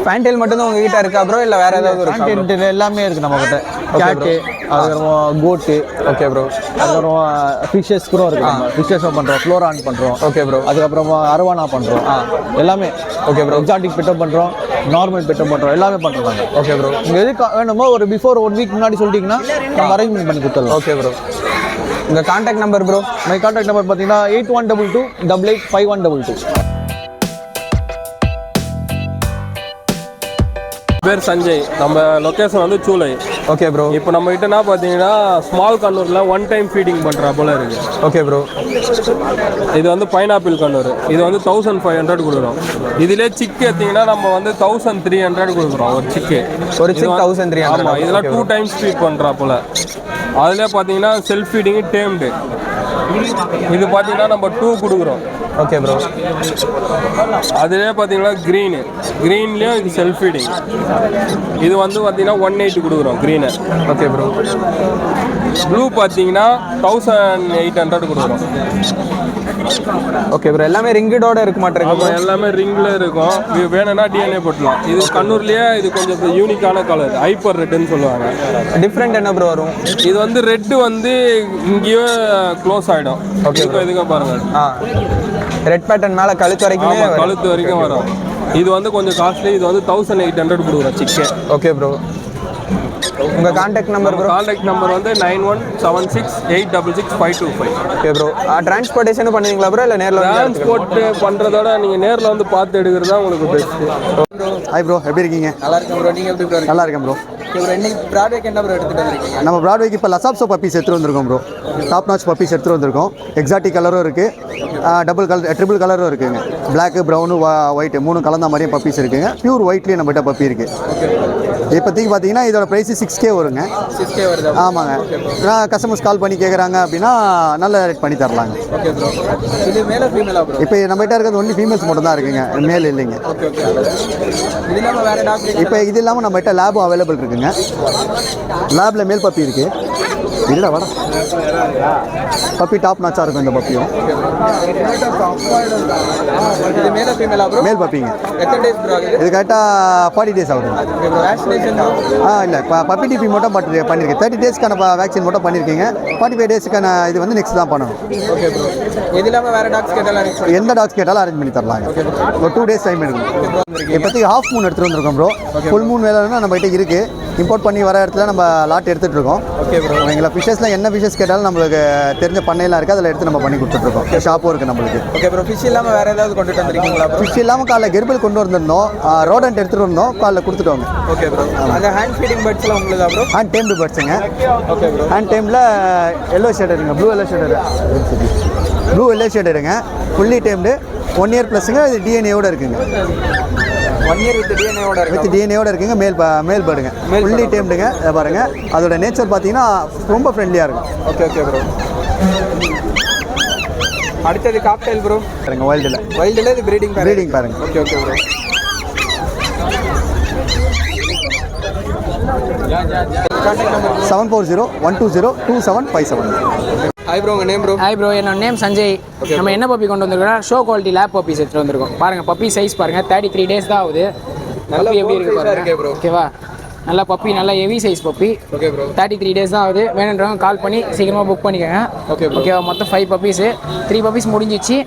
ஃபேன்டைல் மட்டும்தான் உங்ககிட்ட இருக்கா ப்ரோ இல்லை வேற ஏதாவது இருக்கா? ஃபேன்டைல் எல்லாமே இருக்குது நம்ம கிட்ட. கேட்டு, அதுக்கப்புறம் கோட்டு. Okay bro. அதுக்கப்புறம் ஃபிஷஸ் கூட இருக்குது. ஃபிஷஸும் பண்ணுறோம், ஃப்ளோரான் பண்ணுறோம். Okay bro. அதுக்கப்புறமா அரவானா பண்ணுறோம். எல்லாமே. Okay bro. எக்ஸாட்டிக் பெட்டும் பண்ணுறோம், நார்மல் பெட்டும் பண்ணுறோம், எல்லாமே பண்ணுறோம் நாங்கள். Okay bro. நீங்கள் எது வேணுமோ ஒரு பிஃபோர் 1 வீக் முன்னாடி சொல்லிட்டீங்கன்னா நம்ம அரேஞ்ச்மெண்ட் பண்ணி கொடுத்துடலாம். Okay bro. உங்கள் contact number bro? My contact number பார்த்தீங்கன்னா 8122885122. பேர் சஞ்சய். நம்ம லொக்கேஷன் வந்து சூளை. Okay bro. இப்போ நம்ம கிட்டனா பார்த்தீங்கன்னா ஸ்மால் கண்ணூரில் 1 டைம் ஃபீடிங் பண்ணுற போல இருக்குது. Okay bro. இது வந்து பைனாப்பிள் கண்ணூர். இது வந்து 1500 கொடுக்குறோம். இதிலே சிக்கு எடுத்தீங்கன்னா நம்ம வந்து 1300 கொடுக்குறோம் ஒரு சிக்கு. ஒரு சிக் 1300. ஆமாம். இதெல்லாம் 2 டைம்ஸ் ஃபீட் பண்ணுறா போல. அதிலே பார்த்தீங்கன்னா செல்ஃப் ஃபீடிங்கு டேம்டு. இது பார்த்தீங்கன்னா நம்ம 2 கொடுக்குறோம். Okay bro. அதிலே பார்த்தீங்கன்னா க்ரீன்லேயும் இது செல்ஃப் ஃபீடிங். இது வந்து பார்த்தீங்கன்னா 180 கொடுக்குறோம் க்ரீனை. Okay bro. ப்ளூ பார்த்தீங்கன்னா 1800 கொடுக்குறோம். Okay bro. எல்லாமே ரிங்கடோட இருக்க மாட்டேங்குது. அப்புறம் எல்லாமே ரிங்கில் இருக்கும். இது வேணும்னா டிஎன்ஏ போட்டலாம். இது கண்ணூர்லேயே இது கொஞ்சம் யூனிக்கான கலர், ஹைப்பர் ரெட்டுன்னு சொல்லுவாங்க. டிஃப்ரெண்ட் என்ன ப்ரோ வரும்? இது வந்து ரெட்டு வந்து இங்கேயே க்ளோஸ் ஆகிடும். ஓகே. இதுக்கு பாருங்கள். ரெட் பேட்டர்ன் மேலே கழுத்து வரைக்குமே. கழுத்து வரைக்கும் வரும். இது வந்து கொஞ்சம் காஸ்ட்லி. இது வந்து 1800 கொடுக்குறோம் சிக்கே. Okay bro. உங்கள் contact number bro? Contact number வந்து 9176866525. Okay bro. டிரான்ஸ்போர்ட்டேஷனும் பண்ணுவீங்களா ப்ரோ இல்லை நேரில்? டிரான்ஸ்போர்ட் பண்ணுறதோட நீங்கள் நேரில் வந்து பார்த்து எடுக்கிறது தான் உங்களுக்கு பெஸ்ட்டு. ஹாய் ப்ரோ, எப்படி இருக்கீங்க? நல்லா இருக்கேன் ப்ரோ. நீங்கள் எப்படி ப்ரோ? நல்லா இருக்கேன் ப்ரோ. ப்ரோ இன்னைக்கு ப்ராடக்ட் என்ன ப்ரோ எடுத்துகிட்டு வந்திருக்கீங்க? நம்ம ப்ராட்வேக்கு இப்போ லசாப்ஸோ பப்பீஸ் எடுத்துகிட்டு வந்திருக்கோம் ப்ரோ. டாப் நாச் பப்பீஸ் எடுத்துகிட்டு வந்திருக்கோம். எக்ஸாட்டிக் கலரும் இருக்குது, ட்ரிபிள் கலரும் இருக்குங்க. பிளாக்கு, ப்ரௌனு, ஒயிட்டு 3 கலந்த மாதிரியும் பப்பீஸ் இருக்குங்க. பியூர் ஒயிட்லேயே நம்மகிட்ட பப்பி இருக்குது. இப்போதைக்கு பார்த்தீங்கன்னா இதோட ப்ரைஸ் 6K வருங்க. 6K வருது? ஆமாங்க. கஸ்டமர்ஸ் கால் பண்ணி கேட்குறாங்க அப்படின்னா நல்ல ரேட் பண்ணி தரலாங்க. Okay bro. இது மேலே ஃபீமேலா ப்ரோ? இப்போ நம்மகிட்ட இருக்கிறது ஒன்லி ஃபீமேல்ஸ் மட்டும் தான் இருக்குங்க, மேல் இல்லைங்க. Okay okay. இது இல்லாமல் வேறு டாக்டர்? இப்போ இது இல்லாமல் நம்மகிட்ட லேபும் அவைலபிள் இருக்குங்க. லேபில் மேல் பப்பி இருக்குது. இல்லை வாடா, பப்பி டாப் நாச்சாக இருக்கும் இந்த பப்பியும். இது மேலே ஃபீமேலா ப்ரோ? மேல் பப்பிங்க. எத்தனை டேஸ் ப்ரோ ஆகுது? இது கரெக்டாக 40 days ஆகுது. Okay bro. வேக்சினேஷன்? இல்லை, பப்பி டிபி மட்டும் பண்ணியிருக்கேன். 30 daysக்கான வேக்சின் மட்டும் பண்ணியிருக்கீங்க. 45 daysக்கான இது வந்து நெக்ஸ்ட் தான் பண்ணணும். Okay bro. இது இல்லாமல் வேறு டாக்ஸ் கேட்டாலும் எந்த டாக்ஸ் கேட்டாலும் அரேஞ்ச் பண்ணி தரலாங்க. ஒரு 2 days டைம் எடுக்கும். இப்போதைக்கு ஹாஃப் மூன் எடுத்துகிட்டு வந்திருக்கோம் ப்ரோ. ஃபுல் மூன் வேலைன்னா நம்மகிட்ட இருக்குது. இம்போர்ட் பண்ணி வர இடத்துல நம்ம லாட் எடுத்துகிட்டு இருக்கோம். Okay bro. எங்களை ஃபிஷ்ஷஸில் என்ன ஃபிஷ்ஷஸ் கேட்டாலும் நம்மளுக்கு தெரிஞ்ச பண்ணையெல்லாம் இருக்குது, அதில் எடுத்து நம்ம பண்ணி கொடுத்துட்ருக்கோம். ஷாப்பும் இருக்குது நம்மளுக்கு. Okay bro. ஃபிஷ் இல்லாமல் வேறு ஏதாவது கொண்டுட்டு வந்திருக்கீங்களா ப்ரோ? ஃபிஷ் இல்லாமல் காலைல கெர்பில் கொண்டு வந்திருந்தோம், ரோடன்ட் எடுத்துகிட்டு வந்தோம், காலைல கொடுத்துட்டோங்க. Okay bro. அந்த ஹேண்ட் ஃபீடிங் பேர்ட்ஸ்லாம் உங்களுக்கு ப்ரோ? ஹேண்ட் டேம்டு பேர்ட்ஸுங்க. Okay bro. ஹேண்ட் டேமில் எல்லோ ஷேடருங்க, ப்ளூ எல்லோ ஷேடருங்க, ஃபுல்லி டேம்டு 1 இயர் ப்ளஸ்ஸுங்க. இது டிஎன்ஏவோட இருக்குங்க. 1 இயர் வித் டிஎன்ஏவோட இருக்கு. வித் டிஎன்ஏவோட இருக்குங்க. மேல் பேர்டுங்க, ஃபுல்லி டேம்டுங்க. இதை பாருங்க, அதோட நேச்சர் பார்த்தீங்கன்னா ரொம்ப ஃப்ரெண்ட்லியாக இருக்கும். Okay okay bro. அடுத்தது காக்டெயில் ப்ரோ. பாருங்க, வைல்டில் இது ப்ரீடிங் பாருங்க. Okay okay bro. 740-120-2757. Hi bro, உங்கள் நேம் ப்ரோ? ஹாய் ப்ரோ, என்னோட நேம் சஞ்சய். நம்ம என்ன பப்பி கொண்டு வந்திருக்கோம்? ஷோ குவாலிட்டி லேப் பப்பீஸ் எடுத்துகிட்டு வந்திருக்கோம். பாருங்கள், பப்பி சைஸ் பாருங்கள், 33 days தான் ஆகுது. நல்ல எப்படி இருக்கு பாருங்க ப்ரோ. ஓகேவா? நல்லா பப்பி, நல்லா heavy size puppy. Okay bro. 33 days தான் ஆகுது. வேணுன்றவங்க கால் பண்ணி சீக்கிரமாக புக் பண்ணிக்கோங்க. Okay bro. ஓகேவா? மொத்தம் 5 பப்பீஸு, 3 பப்பீஸ் முடிஞ்சிச்சு,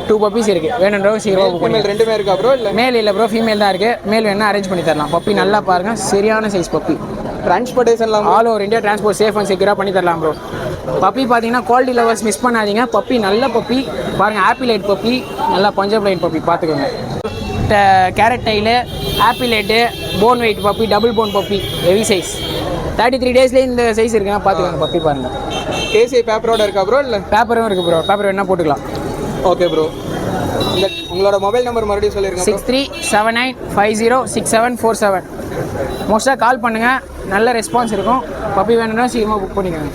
2 பப்பீஸ் இருக்குது. வேணுன்றவங்க சீக்கிரமாக புக் பண்ணி. ரெண்டுமே இருக்கா ப்ரோ? இல்லை மேல் இல்லை ப்ரோ, ஃபீமேல் தான் இருக்குது. மேல் வேணால் அரேஞ்ச் பண்ணி தரலாம். பப்பி நல்லா பாருங்கள், சரியான சைஸ் பப்பி. டிரான்ஸ்போர்ட்டேஷன்லாம் all over India transport safe and செக்யூராக பண்ணி தரலாம் ப்ரோ. பப்பி பார்த்தீங்கன்னா குவாலிட்டி லெவல்ஸ் மிஸ் பண்ணாதீங்க. பப்பி நல்ல பப்பி பாருங்கள், ஆப்பிள் லைட் பப்பி, நல்லா பஞ்சாப் லைட் பப்பி பார்த்துக்கோங்க. Carrot tail, apple light, bone weight puppy, double bone puppy, heavy size. 33 daysலேயே இந்த சைஸ் இருக்குன்னா பார்த்துக்கோங்க. பப்பி பாருங்கள். கேசி பேப்பரோட இருக்கா ப்ரோ? இல்லை பேப்பரும் இருக்குது ப்ரோ. பேப்பர் வேணால் போட்டுக்கலாம். Okay bro. இந்த உங்களோட மொபைல் நம்பர் மறுபடியும் சொல்லிருங்க. 6379506747. மோஸ்ட்டாக கால் பண்ணுங்கள், நல்ல ரெஸ்பான்ஸ் இருக்கும். பப்பி வேணும்னா சீக்கிரமாக புக் பண்ணிக்கோங்க.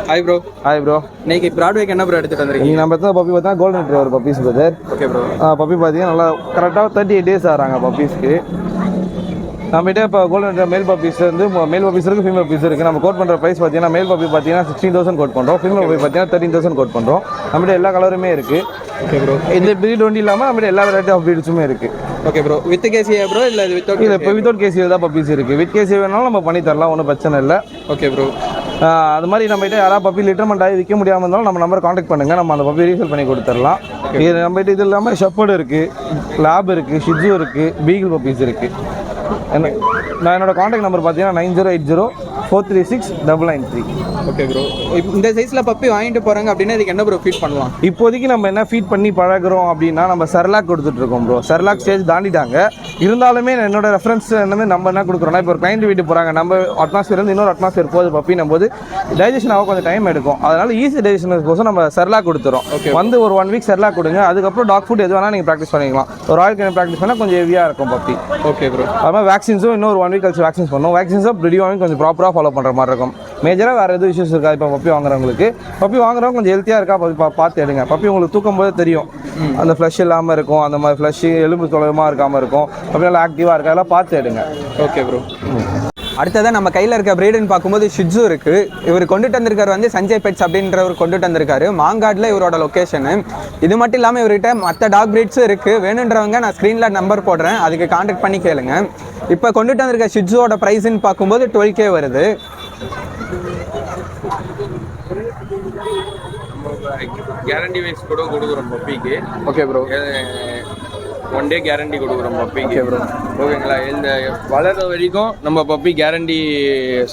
Hi bro. Hi bro. இன்னைக்கு ப்ராட்வேக்கு என்ன ப்ரோ எடுத்துகிட்டு வந்திருக்கீங்க? நீங்கள் நம்ம எடுத்த பப்பி பார்த்தா golden retriever puppies brother. Okay bro. Puppy பார்த்தீங்கன்னா நல்லா கரெக்டாக 38 days ஆகிறாங்க பப்பீஸ்க்கு. நம்மகிட்ட இப்போ கோல்டன் மேல் பப்பீஸ் வந்து மேல் பப்பீஸ் இருக்குது, ஃபீமேல் பப்பீஸ் இருக்குது. நம்ம கோட் பண்ணுற ப்ரைஸ் பார்த்தீங்கன்னா மேல் பப்பி பார்த்தீங்கன்னா 16,000 கோட் பண்ணுறோம், ஃபீமேல் பப்பி பார்த்தீங்கன்னா 13,000 கோட் பண்ணுறோம். நம்மகிட்ட எல்லா கலருமே இருக்குது. Okay bro. இந்த ப்ரீட் ஒன்றும் இல்லாமல் நம்மகிட்ட எல்லா வெரைட்டி ஆஃப் ப்ரீட்ஸுமே இருக்குது. Okay bro. With Kezia bro? இல்லை இது வித்தவுட்? இல்லை, இப்போ வித்தவுட் கேசியில் தான் பப்பீஸ் இருக்குது. வித் கேசி வேணாலும் நம்ம பண்ணி தரலாம், ஒன்றும் பிரச்சனை இல்லை. Okay bro. அது மாதிரி நம்மகிட்ட யாராவது பப்பி லிட்டர்மெண்ட் ஆகி விற்க முடியாமல் இருந்தாலும் நம்ம நம்பர் காண்டாக்ட் பண்ணுங்கள், நம்ம அந்த பப்பி ரீசேல் பண்ணி கொடுத்துடலாம். இது நம்மகிட்ட இது இல்லாமல் ஷெப்பர்டு இருக்குது, லேப் இருக்குது, ஷிட்ஜு இருக்குது, பீகிள் பப்பீஸ் இருக்குது. நான் என்னோட காண்டாக்ட் நம்பர் பார்த்தீங்கன்னா 9080436993. Okay bro. இந்த சைஸில் பப்பி வாங்கிட்டு போகிறாங்க அப்படின்னா இதுக்கு என்ன ப்ரோ ஃபீட் பண்ணலாம்? இப்போதைக்கு நம்ம என்ன ஃபீட் பண்ணி பழகிறோம் அப்படின்னா நம்ம செர்லாக் கொடுத்துட்ருக்கோம் ப்ரோ. Cerelac stage தாண்டிட்டாங்க. இருந்தாலுமே என்னோட ரெஃபரன்ஸ் என்னமே நம்ம என்ன கொடுக்குறோம்னா, இப்போ ஒரு கிளைண்ட் வீட்டுக்கு போகிறாங்க, நம்ம அட்மாஸ்பியர்லேருந்து இன்னொரு அட்மாஸ்பியர் போகுது பப்பினும் போது டைஜஷன் ஆக கொஞ்சம் டைம் எடுக்கும். அதனால் ஈஸி டைஜஷனுக்கோசம் நம்ம செர்லாக் கொடுத்துறோம். வந்து ஒரு 1 week செர்லாக் கொடுங்க. அதுக்கப்புறம் டாக் ஃபுட் எது வேணால் நீங்கள் ப்ராக்டிஸ் பண்ணிக்கலாம். ஒரு ஆயில் கேன் ப்ராக்டிஸ் பண்ணால் கொஞ்சம் ஹெவியாக இருக்கும் பப்பி. Okay bro. அதுமாதிரி வேக்சின்ஸும் இன்னொரு 1 week கழிச்சு வேக்சின்ஸ் பண்ணுவோம். வேக்சின்ஸும் ப்ரிடியூவும் கொஞ்சம் ப்ராப்பராக ஃபாலோ பண்ணுற மாதிரி இருக்கும். மேஜராக வேறு எதுவும் இஷ்யூஸ் இருக்காது. இப்போ பப்பி வாங்குறவங்களுக்கு கொஞ்சம் ஹெல்த்தியாக இருக்கா பார்த்து எடுங்க. பப்பி உங்களுக்கு தூக்கும் போது தெரியும், அந்த ஃப்ளஷ் இல்லாமல் இருக்கும், அந்த மாதிரி ஃப்ளஷ் எலும்பு தொலைவமாக இருக்காமல் இருக்கும், அப்படி நல்லா ஆக்டிவாக இருக்கா, எல்லாம் பார்த்து எடுங்க. Okay bro. அடுத்ததான் நம்ம கையில் இருக்க ப்ரீடுன்னு பார்க்கும்போது ஷிட்ஜு இருக்குது. இவர் கொண்டுட்டு வந்திருக்காரு வந்து சஞ்சய் பெட்ஸ் அப்படின்றவர் கொண்டுட்டு வந்திருக்காரு. மாங்காடில் இவரோட லொக்கேஷனு. இது மட்டும் இல்லாமல் இவர்கிட்ட மற்ற டாக் ப்ரீட்ஸும் இருக்குது. வேணுன்றவங்க நான் ஸ்க்ரீனில் நம்பர் போடுறேன், அதுக்கு கான்டாக்ட் பண்ணி கேளுங்க. இப்போ கொண்டுட்டு வந்திருக்க ஷிட்ஜுவோட ப்ரைஸ்ன்னு பார்க்கும்போது 12K வருது. கேரண்டி வைஸ் கூட கொடுக்குறோம் பப்பிக்கு. Okay bro. 1 day கேரண்டி கொடுக்குறோம் பப்பிக்கு ப்ரோ. ஓகேங்களா? இந்த வளர்கிற வரைக்கும் நம்ம பப்பி கேரண்டி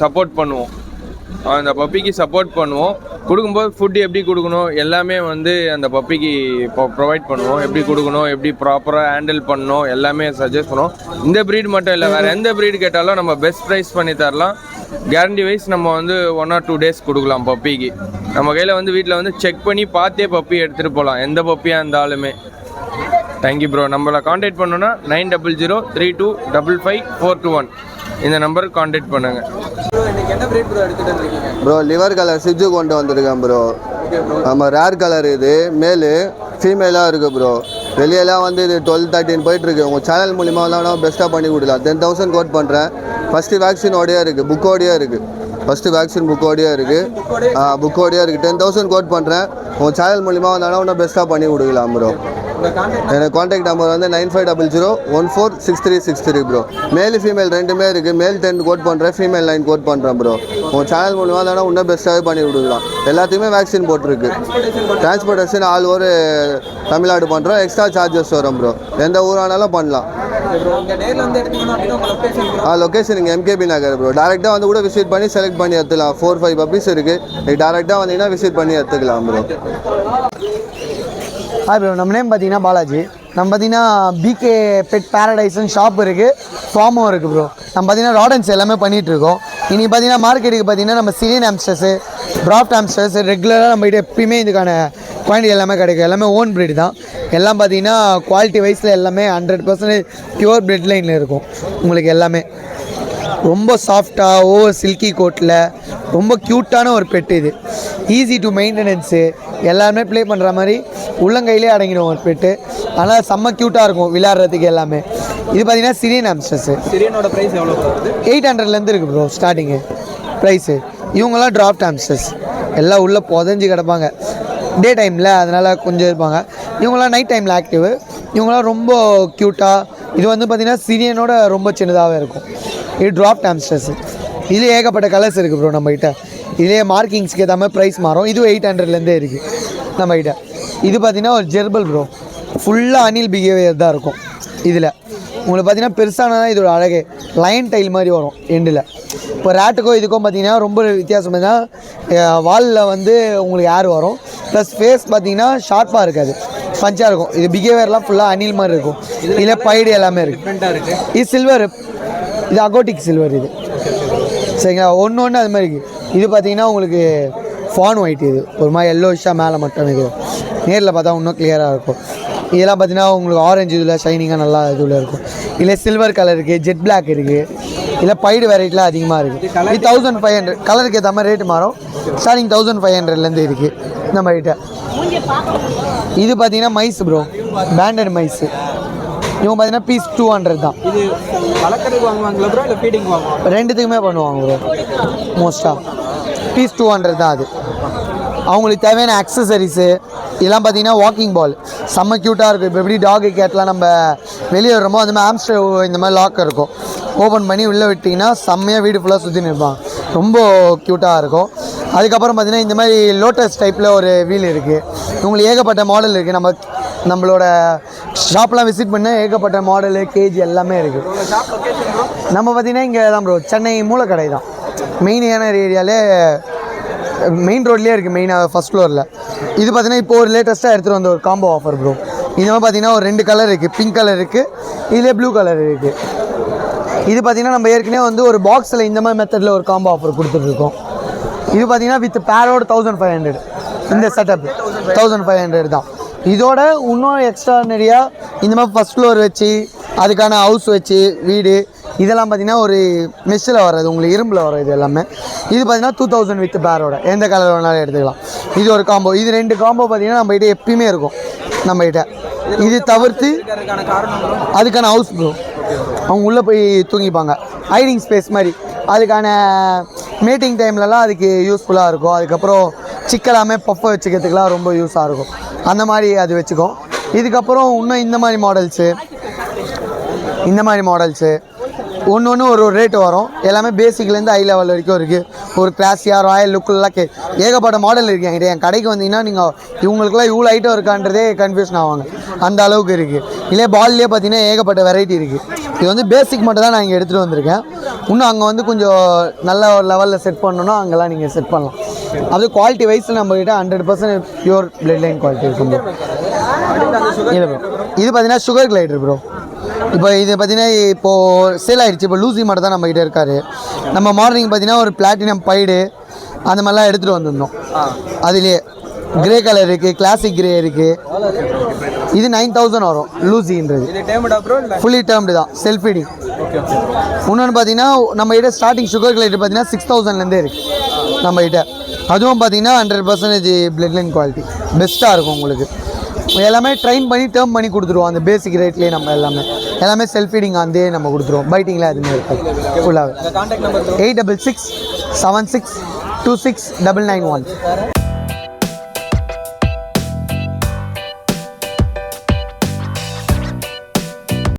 சப்போர்ட் பண்ணுவோம். அந்த பப்பிக்கு சப்போர்ட் பண்ணுவோம். கொடுக்கும்போது ஃபுட்டு எப்படி கொடுக்கணும் எல்லாமே வந்து அந்த பப்பிக்கு ப்ரொவைட் பண்ணுவோம். எப்படி கொடுக்கணும், எப்படி ப்ராப்பராக ஹேண்டில் பண்ணணும் எல்லாமே சஜஸ்ட் பண்ணுவோம். இந்த ப்ரீட் மட்டும் இல்லை, வேறு எந்த ப்ரீட் கேட்டாலும் நம்ம பெஸ்ட் ப்ரைஸ் பண்ணி தரலாம். கேரண்டி வைஸ் நம்ம வந்து 1 or 2 days கொடுக்கலாம் பப்பிக்கு. நம்ம கையில் வந்து வீட்டில் வந்து செக் பண்ணி பார்த்தே பப்பி எடுத்துகிட்டு போகலாம், எந்த பப்பியாக இருந்தாலுமே. Thank you bro. நம்மளை காண்டாக்ட் பண்ணோன்னா 9003255421 இந்த நம்பருக்கு காண்டாக்ட் பண்ணுங்கள். ப்ரோ இன்னைக்கு என்ன பிரீட் ப்ரோ எடுத்துகிட்டு வந்திருக்கீங்க? ப்ரோ லிவர் கலர் சிஜு கொண்டு வந்திருக்கேன் ப்ரோ. நம்ம ரேர் கலர், இது மேலு ஃபீமேலாக இருக்குது ப்ரோ. வெளியெல்லாம் வந்து இது 12-13 போயிட்டுருக்கு. உங்கள் சேனல் மூலிமா தான் பெஸ்ட்டாக பண்ணி கொடுக்கலாம். 10,000 கோட் பண்ணுறேன். ஃபஸ்ட்டு வேக்சினோடையே இருக்குது, புக்கோடையே இருக்குது. ஃபஸ்ட்டு வேக்சின் புக்கோடையே இருக்குது, புக்கோடையே இருக்குது. 10,000 கோட் பண்ணுறேன். உங்கள் சேனல் மூலிமா வந்தாலும் இன்னும் பெஸ்ட்டாக பண்ணி கொடுக்கலாம் ப்ரோ. எனக்கு காண்டாக்ட் நம்பர் வந்து 9500146363 ப்ரோ. மேல் ஃபீமேல் ரெண்டுமே இருக்குது. மேல் 10 கோட் பண்ணுறேன், ஃபீமேல் 9 கோட் பண்ணுறேன் ப்ரோ. உங்கள் சேனல் மூலமாக தானே இன்னும் பெஸ்ட்டாகவே பண்ணி கொடுக்கலாம். எல்லாத்துக்குமே வேக்சின் போட்டிருக்கு. டிரான்ஸ்போர்ட்டேஷன் ஆல் ஓவர் தமிழ்நாடு பண்ணுறோம். எக்ஸ்ட்ரா சார்ஜஸ் வரும் ப்ரோ. எந்த ஊரானாலும் பண்ணலாம். லொக்கேஷன் இங்கே எம்கேபி நகர் ப்ரோ. டேரெக்டாக வந்து கூட விசிட் பண்ணி செலக்ட் பண்ணி எடுத்துக்கலாம். 4-5 பப்பீஸ் இருக்குது. நீங்கள் டேரெக்டாக வந்தீங்கன்னா விசிட் பண்ணி எடுத்துக்கலாம் ப்ரோ. ஹாய் ப்ரோ, நம்ம நேம் பார்த்தீங்கன்னா பாலாஜி. நம்ம பார்த்தீங்கன்னா பிகே பெட் பேரடைஸ்னு ஷாப் இருக்குது, ஃபார்மும் இருக்குது ப்ரோ. நம்ம பார்த்தீங்கன்னா ராடன்ஸ் எல்லாமே பண்ணிகிட்ருக்கோம். இன்றைக்கி பார்த்தீங்கன்னா மார்க்கெட்டுக்கு பார்த்தீங்கன்னா நம்ம சிரியன் ஹாம்ஸ்டர்ஸு, ப்ராஃப்ட் ஹாம்ஸ்டர்ஸ் ரெகுலராக நம்மகிட்ட எப்பயுமே இதுக்கான குவாலிட்டி எல்லாமே கிடைக்கும். எல்லாமே ஓன் ப்ரீடு தான். எல்லாம் பார்த்தீங்கன்னா குவாலிட்டி வைஸில் எல்லாமே 100% பியூர் பிரெட் லைனில் இருக்கும் உங்களுக்கு. எல்லாமே ரொம்ப சாஃப்டாக ஓவர் சில்கி கோட்டில் ரொம்ப க்யூட்டான ஒரு பெட்டு இது. ஈஸி டு மெயின்டெனன்ஸு, எல்லாருமே ப்ளே பண்ணுற மாதிரி உள்ளங்கையிலே அடங்கிடும் ஒரு பெட்டு. ஆனால் செம்ம க்யூட்டாக இருக்கும் விளையாடுறதுக்கு எல்லாமே. இது பார்த்தீங்கன்னா சிரியன் ஹாம்ஸ்டர்ஸு. சிரியனோட ப்ரைஸ் எவ்வளோ வருது? 800லேருந்து இருக்குது ப்ரோ ஸ்டார்டிங்கு ப்ரைஸு. இவங்கெல்லாம் ட்ராஃப்ட் ஹாம்ஸ்டர்ஸ், எல்லாம் உள்ளே புதஞ்சு கிடப்பாங்க டே டைமில், அதனால் கொஞ்சம் இருப்பாங்க. இவங்களாம் நைட் டைமில் ஆக்டிவ். இவங்களாம் ரொம்ப க்யூட்டாக. இது வந்து பார்த்திங்கன்னா சிரியனோட ரொம்ப சின்னதாகவே இருக்கும். இது ட்ராஃப்ட் ஹாம்ஸ்டர்ஸு. இதுலேயே ஏகப்பட்ட கலர்ஸ் இருக்குது ப்ரோ நம்மகிட்ட. இதுலேயே மார்க்கிங்ஸ்க்கு ஏற்ற மாதிரி ப்ரைஸ் மாறும். இதுவும் 800லேருந்தே இருக்குது நம்மகிட்ட. இது பார்த்திங்கன்னா ஒரு ஜெர்பல் ப்ரோ, ஃபுல்லாக அனில் பிஹேவியர் தான் இருக்கும். இதில் உங்களுக்கு பார்த்திங்கன்னா பெருசானதான் இதோட அழகே. லைன் டைல் மாதிரி வரும் எண்டில். இப்போ ரேட்டுக்கோ இதுக்கும் பார்த்திங்கன்னா ரொம்ப வித்தியாசம் தான். வாலில் வந்து உங்களுக்கு ஏர் வரும், ப்ளஸ் ஃபேஸ் பார்த்திங்கன்னா ஷார்ப்பாக இருக்காது, பஞ்சாக இருக்கும். இது பிஹேவியர்லாம் ஃபுல்லாக அனில் மாதிரி இருக்கும். இதில் பைடு எல்லாமே இருக்குது. இது சில்வர், இது அகோட்டிக் சில்வர் இது சரிங்களா. ஒன்று அது மாதிரி இருக்குது. இது பார்த்திங்கன்னா உங்களுக்கு ஃபான் ஒயிட். இது ஒரு மாதிரி எல்லோஷாக மேலே மட்டும் இது. நேரில் பார்த்தா இன்னும் கிளியராக இருக்கும். இதெல்லாம் பார்த்தீங்கன்னா உங்களுக்கு ஆரஞ்சு இதில் ஷைனிங்காக நல்லா இதில் இருக்கும். இல்லை சில்வர் கலர் இருக்குது, ஜெட் பிளாக் இருக்குது. இல்லை பைடு வெரைட்டிலாம் அதிகமாக இருக்குது. இது 1500. கலருக்கு ஏற்ற மாதிரி ரேட்டு மாறும். ஸ்டார்டிங் 1500லேருந்து இருக்குது நம்மகிட்ட. இது பார்த்தீங்கன்னா மைஸ் ப்ரோ, பேண்டட் மைஸு. இவங்க பார்த்தீங்கன்னா பீஸ் 200 தான். இது வளர்க்குறதுக்கு வாங்குவாங்களா ப்ரோ, இல்லை ஃபீடிங் வாங்குவாங்க? ரெண்டுத்துக்குமே பண்ணுவாங்க ப்ரோ. மோஸ்ட்டாக பீஸ் 200 தான். அது அவங்களுக்கு தேவையான அக்சசரிஸு இதெல்லாம் பார்த்தீங்கன்னா வாக்கிங் பால் செம்ம க்யூட்டாக இருக்கும். இப்போ எப்படி டாகு கேட்லாம் நம்ம வெளியே வர்றோமோ அந்த மாதிரி ஆம்ஸ்டர் இந்த மாதிரி லாக் இருக்கும். ஓப்பன் பண்ணி உள்ளே விட்டிங்கன்னா செம்மையாக வீடு ஃபுல்லாக சுற்றின்னு இருப்பாங்க. ரொம்ப க்யூட்டாக இருக்கும். அதுக்கப்புறம் பார்த்தீங்கன்னா இந்த மாதிரி லோட்டஸ் டைப்பில் ஒரு வீல் இருக்குது. உங்களுக்கு ஏகப்பட்ட மாடல் இருக்குது. நம்மளோட ஷாப்லாம் விசிட் பண்ண ஏகப்பட்ட மாடலு கேஜி எல்லாமே இருக்குது. நம்ம பார்த்தீங்கன்னா இங்கே தான் ப்ரோ, சென்னை மூலக்கடை தான். மெயினான ஏரியாலே மெயின் ரோட்லேயே இருக்குது, மெயினாக ஃபஸ்ட் ஃப்ளோரில். இது பார்த்தீங்கன்னா இப்போ ஒரு லேட்டஸ்ட்டாக எடுத்துகிட்டு வந்த ஒரு காம்போ ஆஃபர் ப்ரோ. இந்த மாதிரி பார்த்தீங்கன்னா ஒரு 2 கலர் இருக்குது, பிங்க் கலர் இருக்குது, இதிலே ப்ளூ கலர் இருக்குது. இது பார்த்தீங்கன்னா நம்ம ஏற்கனவே வந்து ஒரு பாக்ஸில் இந்த மாதிரி மெத்தடில் ஒரு காம்போ ஆஃபர் கொடுத்துட்ருக்கோம். இது பார்த்தீங்கன்னா வித் பேரோட 1500. இந்த செட்டப் 1500 தான். இதோட இன்னும் எக்ஸ்ட்ரானரியாக இந்த மாதிரி ஃபஸ்ட் ஃப்ளோர் வச்சு அதுக்கான ஹவுஸ் வச்சு வீடு இதெல்லாம் பார்த்தீங்கன்னா ஒரு மெஷ்ஷில் வர்றது, உங்களுக்கு இரும்பில் வர்றது இது எல்லாமே. இது பார்த்தீங்கன்னா 2000 வித் பேரோட எந்த கலர் வேணாலும் எடுத்துக்கலாம். இது ஒரு காம்போ. இது 2 காம்போ பார்த்தீங்கன்னா நம்மகிட்ட எப்பயுமே இருக்கும் நம்மகிட்ட. இது தவிர்த்து அதுக்கான ஹவுஸ் ப்ரோ, அவங்க உள்ளே போய் தூங்கிப்பாங்க, ஹைடிங் ஸ்பேஸ் மாதிரி. அதுக்கான மீட்டிங் டைம்லலாம் அதுக்கு யூஸ்ஃபுல்லாக இருக்கும். அதுக்கப்புறம் சிக்கலாமே பஃப்பை வச்சுக்கிறதுக்கெலாம் ரொம்ப யூஸாக இருக்கும். அந்த மாதிரி அது வச்சுக்கோம். இதுக்கப்புறம் இன்னும் இந்த மாதிரி மாடல்ஸு ஒன்று ஒரு ரேட்டு வரும். எல்லாமே பேசிக்லேருந்து ஹை லெவல் வரைக்கும் இருக்குது. ஒரு கிளாஸியாக ராயல் லுக்கெல்லாம் ஏகப்பட்ட மாடல் இருக்குது என்கிட்ட. என் கடைக்கு வந்தீங்கன்னா நீங்கள் இவங்களுக்குலாம் இவ்வளோ ஐட்டம் இருக்கான்றதே கன்ஃபியூஷன் ஆவாங்க, அந்த அளவுக்கு இருக்குது. இல்லை பால்லேயே பார்த்தீங்கன்னா ஏகப்பட்ட வெரைட்டி இருக்குது. இது வந்து பேசிக் மட்டும் தான் நான் இங்கே எடுத்துகிட்டு வந்திருக்கேன். இன்னும் அங்கே வந்து கொஞ்சம் நல்ல ஒரு லெவலில் செட் பண்ணணுன்னா அங்கெல்லாம் நீங்கள் செட் பண்ணலாம். அது குவாலிட்டி வைஸில் நம்மகிட்ட 100% பியூர் பிளட் லைன் குவாலிட்டி இருக்கும் ப்ரோ. இல்லை ப்ரோ, இது பார்த்தீங்கன்னா சுகர் கிளைடர் ப்ரோ. இப்போ இது பார்த்தீங்கன்னா இப்போது சேல் ஆகிடுச்சு. இப்போ லூசி மட்டும் தான் நம்மகிட்ட இருக்காரு. நம்ம மார்னிங் பார்த்தீங்கன்னா ஒரு பிளாட்டினம் பைடு அந்த மாதிரிலாம் எடுத்துகிட்டு வந்திருந்தோம். அதுலேயே கிரே கலர் இருக்குது, கிளாசிக் கிரே இருக்குது. இது 9000 வரும் லூசின்றது. ஃபுல்லி டேர்ம்டு தான், செல்ஃப் ஃபீடிங். இன்னொன்று பார்த்தீங்கன்னா நம்மகிட்ட ஸ்டார்டிங் சுகர் கிளைடர் பார்த்தீங்கன்னா 6000லேருந்தே இருக்குது நம்மகிட்ட. அதுவும் பார்த்தீங்கன்னா 100% பிளட் லைன் குவாலிட்டி பெஸ்ட்டாக இருக்கும் உங்களுக்கு. எல்லாமே ட்ரைன் பண்ணி டேர்ம் பண்ணி கொடுத்துருவோம். அந்த பேசிக் ரேட்லேயே நம்ம எல்லாமே செல்ஃப் ஃபீடிங் அதே நம்ம கொடுத்துருவோம். பைட்டிங்கில் அதுமாதிரி இருக்குது ஃபுல்லாகவே. 8667626991.